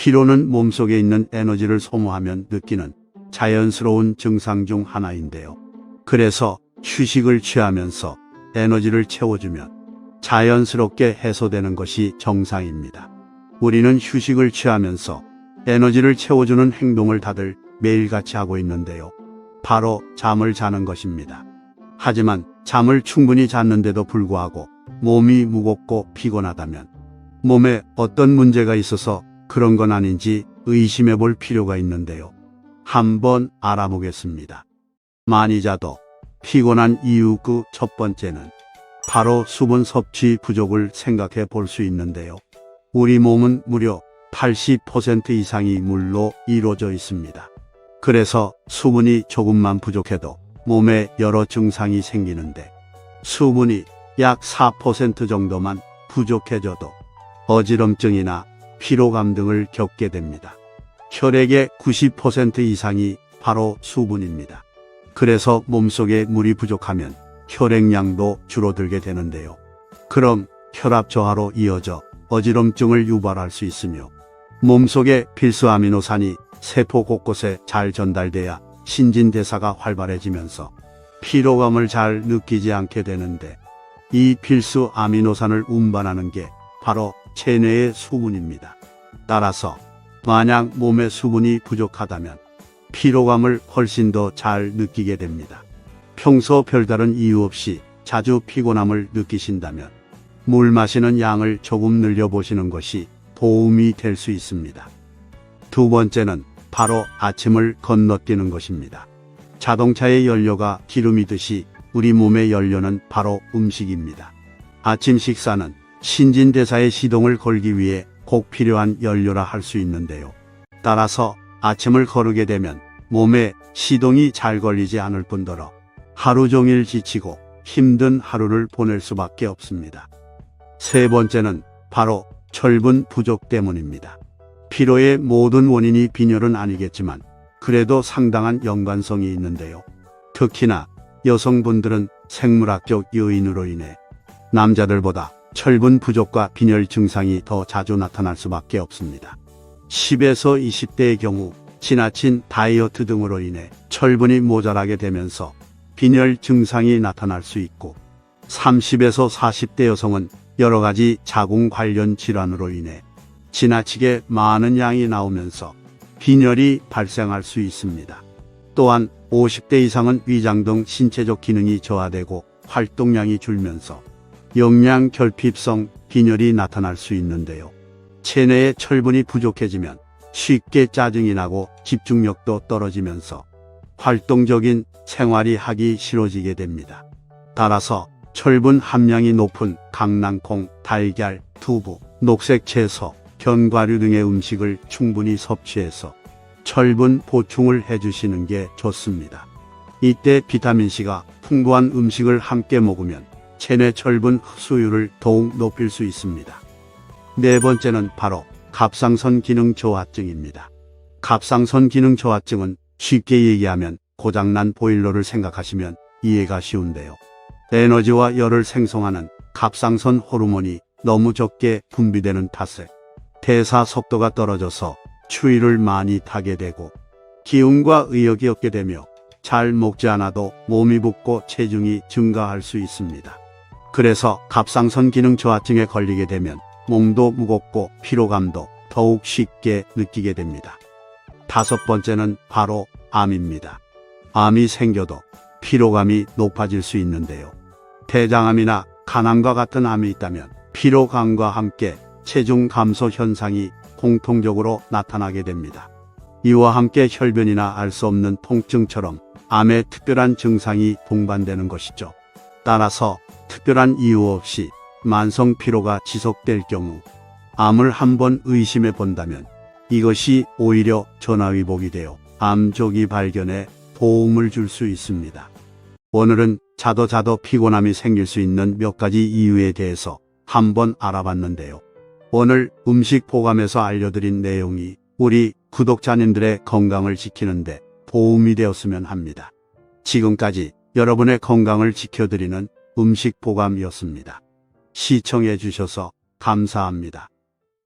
피로는 몸속에 있는 에너지를 소모하면 느끼는 자연스러운 증상 중 하나인데요. 그래서 휴식을 취하면서 에너지를 채워주면 자연스럽게 해소되는 것이 정상입니다. 우리는 휴식을 취하면서 에너지를 채워주는 행동을 다들 매일같이 하고 있는데요. 바로 잠을 자는 것입니다. 하지만 잠을 충분히 잤는데도 불구하고 몸이 무겁고 피곤하다면 몸에 어떤 문제가 있어서 그런 건 아닌지 의심해 볼 필요가 있는데요. 한번 알아보겠습니다. 많이 자도 피곤한 이유 그 첫 번째는 바로 수분 섭취 부족을 생각해 볼 수 있는데요. 우리 몸은 무려 80% 이상이 물로 이루어져 있습니다. 그래서 수분이 조금만 부족해도 몸에 여러 증상이 생기는데 수분이 약 4% 정도만 부족해져도 어지럼증이나 피로감 등을 겪게 됩니다. 혈액의 90% 이상이 바로 수분입니다. 그래서 몸속에 물이 부족하면 혈액량도 줄어들게 되는데요. 그럼 혈압 저하로 이어져 어지럼증을 유발할 수 있으며 몸속에 필수 아미노산이 세포 곳곳에 잘 전달돼야 신진대사가 활발해지면서 피로감을 잘 느끼지 않게 되는데 이 필수 아미노산을 운반하는 게 바로 체내의 수분입니다. 따라서 만약 몸에 수분이 부족하다면 피로감을 훨씬 더 잘 느끼게 됩니다. 평소 별다른 이유 없이 자주 피곤함을 느끼신다면 물 마시는 양을 조금 늘려보시는 것이 도움이 될 수 있습니다. 두 번째는 바로 아침을 건너뛰는 것입니다. 자동차의 연료가 기름이듯이 우리 몸의 연료는 바로 음식입니다. 아침 식사는 신진대사의 시동을 걸기 위해 꼭 필요한 연료라 할 수 있는데요. 따라서 아침을 거르게 되면 몸에 시동이 잘 걸리지 않을 뿐더러 하루 종일 지치고 힘든 하루를 보낼 수밖에 없습니다. 세 번째는 바로 철분 부족 때문입니다. 피로의 모든 원인이 빈혈은 아니겠지만 그래도 상당한 연관성이 있는데요. 특히나 여성분들은 생물학적 요인으로 인해 남자들보다 철분 부족과 빈혈 증상이 더 자주 나타날 수밖에 없습니다. 10에서 20대의 경우 지나친 다이어트 등으로 인해 철분이 모자라게 되면서 빈혈 증상이 나타날 수 있고 30에서 40대 여성은 여러 가지 자궁 관련 질환으로 인해 지나치게 많은 양이 나오면서 빈혈이 발생할 수 있습니다. 또한 50대 이상은 위장 등 신체적 기능이 저하되고 활동량이 줄면서 영양 결핍성 빈혈이 나타날 수 있는데요. 체내에 철분이 부족해지면 쉽게 짜증이 나고 집중력도 떨어지면서 활동적인 생활이 하기 싫어지게 됩니다. 따라서 철분 함량이 높은 강낭콩, 달걀, 두부, 녹색 채소, 견과류 등의 음식을 충분히 섭취해서 철분 보충을 해주시는 게 좋습니다. 이때 비타민C가 풍부한 음식을 함께 먹으면 체내 철분 흡수율을 더욱 높일 수 있습니다. 네 번째는 바로 갑상선 기능 저하증입니다. 갑상선 기능 저하증은 쉽게 얘기하면 고장난 보일러를 생각하시면 이해가 쉬운데요. 에너지와 열을 생성하는 갑상선 호르몬이 너무 적게 분비되는 탓에 대사 속도가 떨어져서 추위를 많이 타게 되고 기운과 의욕이 없게 되며 잘 먹지 않아도 몸이 붓고 체중이 증가할 수 있습니다. 그래서 갑상선 기능 저하증에 걸리게 되면 몸도 무겁고 피로감도 더욱 쉽게 느끼게 됩니다. 다섯 번째는 바로 암입니다. 암이 생겨도 피로감이 높아질 수 있는데요. 대장암이나 간암과 같은 암이 있다면 피로감과 함께 체중 감소 현상이 공통적으로 나타나게 됩니다. 이와 함께 혈변이나 알 수 없는 통증처럼 암에 특별한 증상이 동반되는 것이죠. 따라서 특별한 이유 없이 만성 피로가 지속될 경우 암을 한번 의심해 본다면 이것이 오히려 전화위복이 되어 암 조기 발견에 도움을 줄 수 있습니다. 오늘은 자도 피곤함이 생길 수 있는 몇 가지 이유에 대해서 한번 알아봤는데요. 오늘 음식 포감에서 알려드린 내용이 우리 구독자님들의 건강을 지키는데 도움이 되었으면 합니다. 지금까지 여러분의 건강을 지켜드리는 음식 포감이었습니다. 시청해 주셔서 감사합니다.